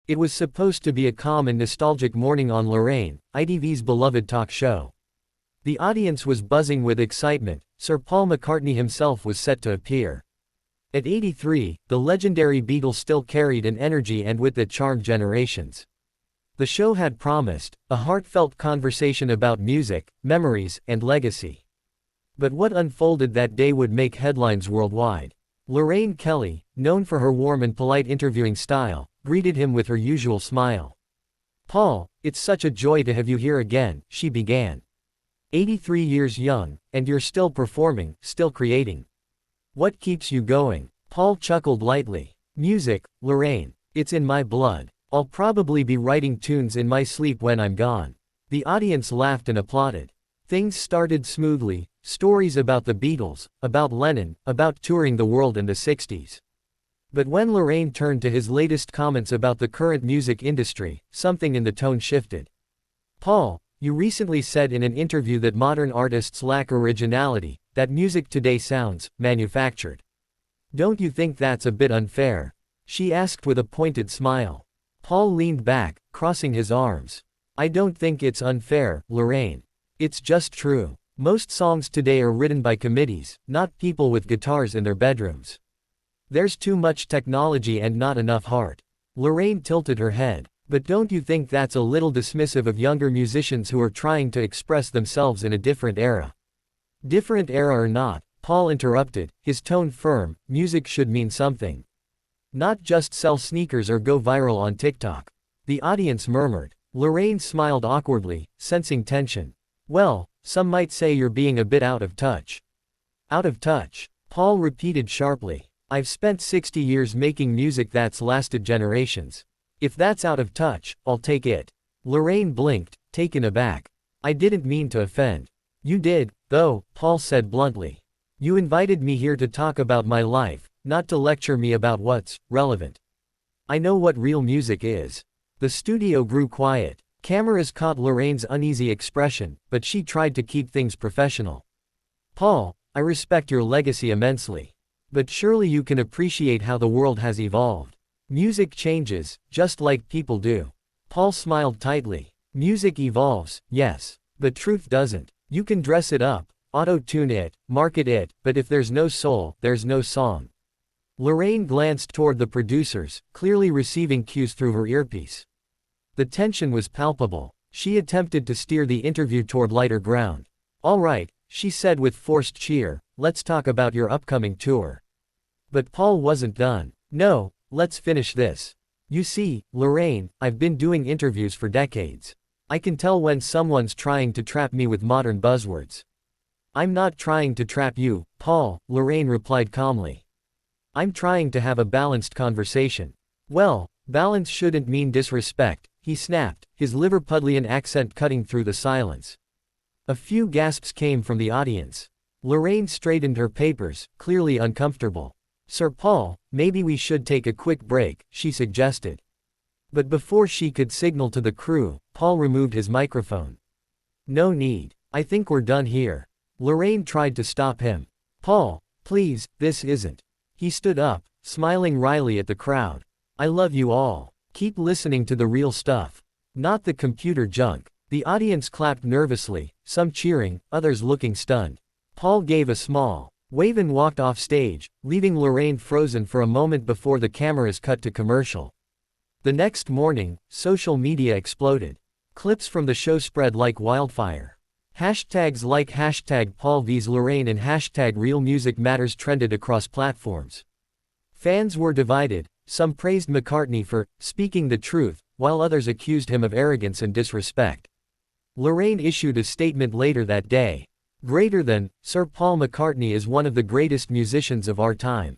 It was supposed to be a calm and nostalgic morning on Lorraine, ITV's beloved talk show. The audience was buzzing with excitement. Sir Paul McCartney himself was set to appear. At 83, the legendary Beatle still carried an energy and wit that charmed generations. The show had promised a heartfelt conversation about music, memories, and legacy. But what unfolded that day would make headlines worldwide. Lorraine Kelly, known for her warm and polite interviewing style, greeted him with her usual smile. "Paul, it's such a joy to have you here again," she began. 83 years young, and you're still performing, still creating. What keeps you going?" Paul chuckled lightly. "Music, Lorraine. It's in my blood. I'll probably be writing tunes in my sleep when I'm gone." The audience laughed and applauded. Things started smoothly, stories about the Beatles, about Lennon, about touring the world in the 60s. But when Lorraine turned to his latest comments about the current music industry, something in the tone shifted. "Paul, you recently said in an interview that modern artists lack originality, that music today sounds manufactured. Don't you think that's a bit unfair?" she asked with a pointed smile. Paul leaned back, crossing his arms. "I don't think it's unfair, Lorraine. It's just true. Most songs today are written by committees, not people with guitars in their bedrooms. There's too much technology and not enough heart." Lorraine tilted her head. "But don't you think that's a little dismissive of younger musicians who are trying to express themselves in a different era?" "Different era or not," Paul interrupted, his tone firm, "music should mean something. Not just sell sneakers or go viral on TikTok." The audience murmured. Lorraine smiled awkwardly, sensing tension. "Well, some might say you're being a bit out of touch." "Out of touch?" Paul repeated sharply. "I've spent 60 years making music that's lasted generations. If that's out of touch, I'll take it." Lorraine blinked, taken aback. "I didn't mean to offend." "You did, though," Paul said bluntly. "You invited me here to talk about my life, not to lecture me about what's relevant. I know what real music is." The studio grew quiet. Cameras caught Lorraine's uneasy expression, but she tried to keep things professional. "Paul, I respect your legacy immensely. But surely you can appreciate how the world has evolved. Music changes, just like people do." Paul smiled tightly. "Music evolves, yes. But truth doesn't. You can dress it up, auto-tune it, market it, but if there's no soul, there's no song." Lorraine glanced toward the producers, clearly receiving cues through her earpiece. The tension was palpable. She attempted to steer the interview toward lighter ground. "All right," she said with forced cheer, "let's talk about your upcoming tour." But Paul wasn't done. "No, let's finish this. You see, Lorraine, I've been doing interviews for decades. I can tell when someone's trying to trap me with modern buzzwords." "I'm not trying to trap you, Paul," Lorraine replied calmly. "I'm trying to have a balanced conversation." "Well, balance shouldn't mean disrespect," he snapped, his Liverpudlian accent cutting through the silence. A few gasps came from the audience. Lorraine straightened her papers, clearly uncomfortable. "Sir Paul, maybe we should take a quick break," she suggested. But before she could signal to the crew, Paul removed his microphone. "No need. I think we're done here." Lorraine tried to stop him. "Paul, please, this isn't." He stood up, smiling wryly at the crowd. "I love you all. Keep listening to the real stuff. Not the computer junk." The audience clapped nervously, some cheering, others looking stunned. Paul gave a small wave and walked off stage, leaving Lorraine frozen for a moment before the cameras cut to commercial. The next morning, social media exploded. Clips from the show spread like wildfire. Hashtags like #PaulVsLorraine and #RealMusicMatters trended across platforms. Fans were divided. Some praised McCartney for speaking the truth, while others accused him of arrogance and disrespect. Lorraine issued a statement later that day. "Greater than, Sir Paul McCartney is one of the greatest musicians of our time.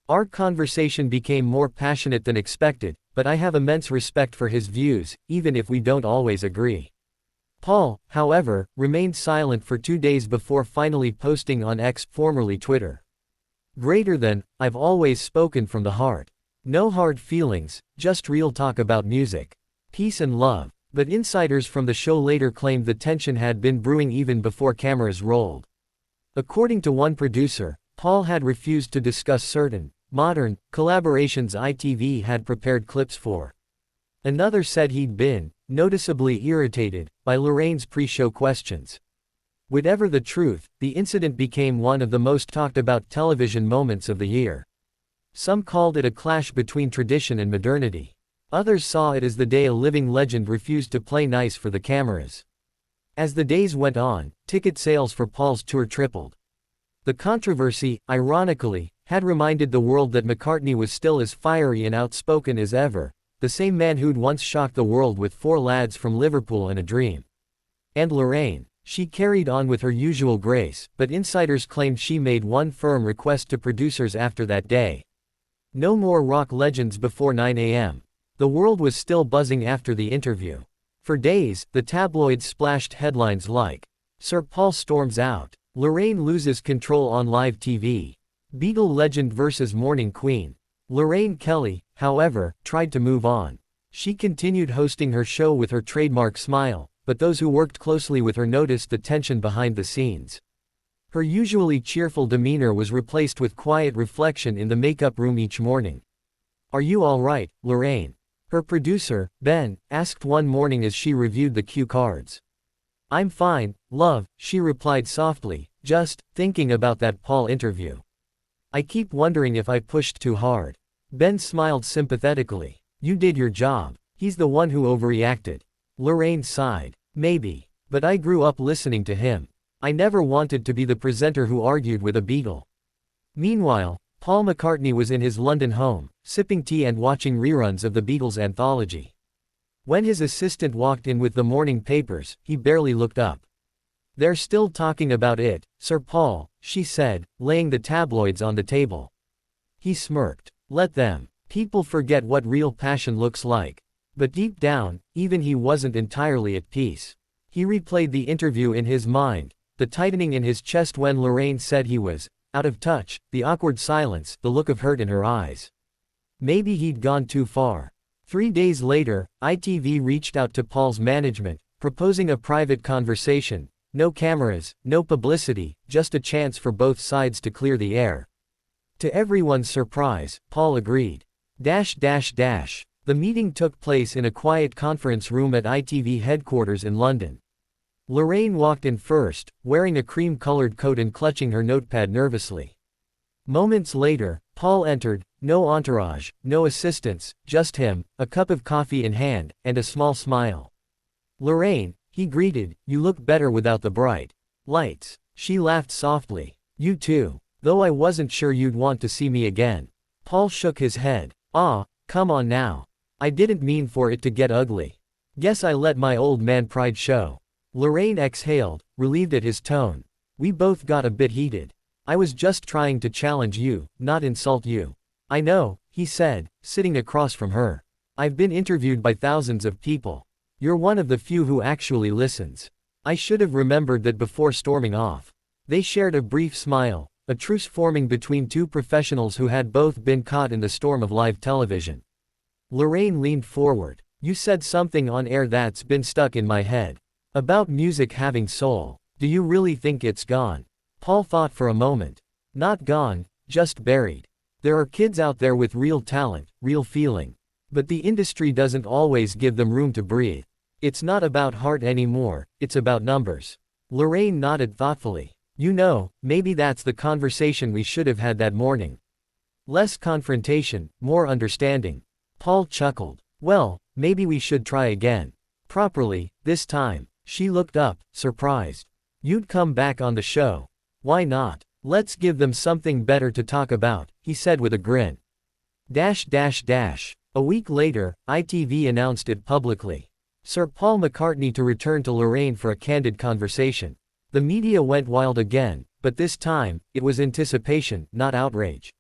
Our conversation became more passionate than expected, but I have immense respect for his views, even if we don't always agree." Paul, however, remained silent for 2 days before finally posting on X, formerly Twitter. "Greater than, I've always spoken from the heart. No hard feelings, just real talk about music. Peace and love." But insiders from the show later claimed the tension had been brewing even before cameras rolled. According to one producer, Paul had refused to discuss certain modern collaborations ITV had prepared clips for. Another said he'd been noticeably irritated by Lorraine's pre-show questions. Whatever the truth, the incident became one of the most talked about television moments of the year. Some called it a clash between tradition and modernity. Others saw it as the day a living legend refused to play nice for the cameras. As the days went on, ticket sales for Paul's tour tripled. The controversy, ironically, had reminded the world that McCartney was still as fiery and outspoken as ever, the same man who'd once shocked the world with Four Lads from Liverpool and a Dream. And Lorraine, she carried on with her usual grace, but insiders claimed she made one firm request to producers after that day. No more rock legends before 9 a.m. The world was still buzzing after the interview. For days, the tabloids splashed headlines like, "Sir Paul storms out. Lorraine loses control on live TV. Beatle legend versus morning queen." Lorraine Kelly, however, tried to move on. She continued hosting her show with her trademark smile, but those who worked closely with her noticed the tension behind the scenes. Her usually cheerful demeanor was replaced with quiet reflection in the makeup room each morning. "Are you all right, Lorraine?" her producer, Ben, asked one morning as she reviewed the cue cards. "I'm fine, love," she replied softly, "just thinking about that Paul interview. I keep wondering if I pushed too hard." Ben smiled sympathetically. "You did your job. He's the one who overreacted." Lorraine sighed. "Maybe. But I grew up listening to him. I never wanted to be the presenter who argued with a Beatle." Meanwhile, Paul McCartney was in his London home, sipping tea and watching reruns of the Beatles anthology. When his assistant walked in with the morning papers, he barely looked up. "They're still talking about it, Sir Paul," she said, laying the tabloids on the table. He smirked. "Let them. People forget what real passion looks like." But deep down, even he wasn't entirely at peace. He replayed the interview in his mind, the tightening in his chest when Lorraine said he was out of touch, the awkward silence, the look of hurt in her eyes. Maybe he'd gone too far. 3 days later, ITV reached out to Paul's management, proposing a private conversation. No cameras, no publicity, just a chance for both sides to clear the air. To everyone's surprise, Paul agreed. The meeting took place in a quiet conference room at ITV headquarters in London. Lorraine walked in first, wearing a cream-colored coat and clutching her notepad nervously. Moments later, Paul entered, no entourage, no assistants, just him, a cup of coffee in hand, and a small smile. "Lorraine," he greeted, "you look better without the bright lights." She laughed softly. "You too. Though I wasn't sure you'd want to see me again." Paul shook his head. "Ah, come on now. I didn't mean for it to get ugly. Guess I let my old man pride show." Lorraine exhaled, relieved at his tone. "We both got a bit heated. I was just trying to challenge you, not insult you." "I know," he said, sitting across from her. "I've been interviewed by thousands of people. You're one of the few who actually listens. I should have remembered that before storming off." They shared a brief smile, a truce forming between two professionals who had both been caught in the storm of live television. Lorraine leaned forward. "You said something on air that's been stuck in my head. About music having soul. Do you really think it's gone?" Paul thought for a moment. "Not gone, just buried. There are kids out there with real talent, real feeling. But the industry doesn't always give them room to breathe. It's not about heart anymore, it's about numbers." Lorraine nodded thoughtfully. "You know, maybe that's the conversation we should have had that morning. Less confrontation, more understanding." Paul chuckled. "Well, maybe we should try again. Properly, this time." She looked up, surprised. "You'd come back on the show." "Why not? Let's give them something better to talk about," he said with a grin. A week later, ITV announced it publicly. Sir Paul McCartney to return to Lorraine for a candid conversation. The media went wild again, but this time, it was anticipation, not outrage.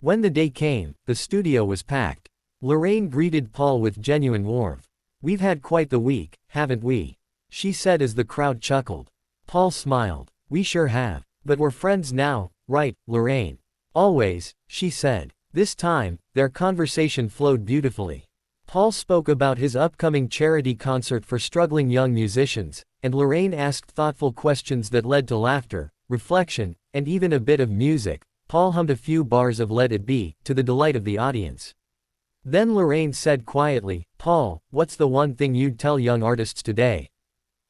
When the day came, the studio was packed. Lorraine greeted Paul with genuine warmth. "We've had quite the week, haven't we?" she said as the crowd chuckled. Paul smiled. "We sure have. But we're friends now, right, Lorraine?" "Always," she said. This time, their conversation flowed beautifully. Paul spoke about his upcoming charity concert for struggling young musicians, and Lorraine asked thoughtful questions that led to laughter, reflection, and even a bit of music. Paul hummed a few bars of Let It Be, to the delight of the audience. Then Lorraine said quietly, "Paul, what's the one thing you'd tell young artists today?"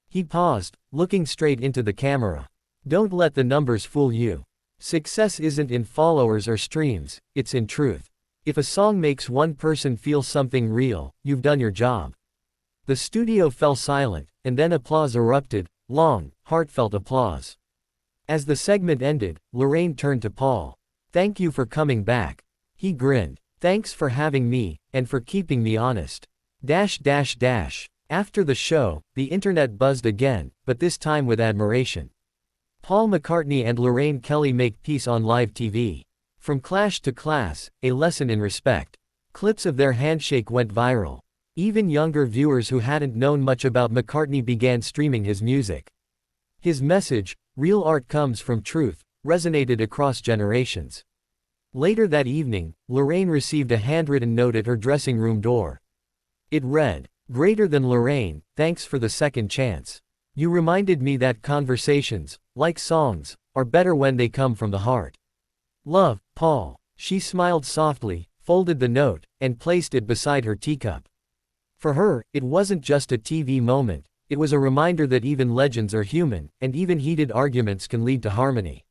He paused, looking straight into the camera. "Don't let the numbers fool you. Success isn't in followers or streams, it's in truth. If a song makes one person feel something real, you've done your job." The studio fell silent, and then applause erupted, long, heartfelt applause. As the segment ended, Lorraine turned to Paul. "Thank you for coming back." He grinned. "Thanks for having me, and for keeping me honest." After the show, the internet buzzed again, but this time with admiration. Paul McCartney and Lorraine Kelly make peace on live TV. From clash to class, a lesson in respect. Clips of their handshake went viral. Even younger viewers who hadn't known much about McCartney began streaming his music. His message, "Real art comes from truth," resonated across generations. Later that evening, Lorraine received a handwritten note at her dressing room door. It read, "Greater than Lorraine, thanks for the second chance. You reminded me that conversations, like songs, are better when they come from the heart. Love, Paul." She smiled softly, folded the note, and placed it beside her teacup. For her, it wasn't just a TV moment, it was a reminder that even legends are human, and even heated arguments can lead to harmony.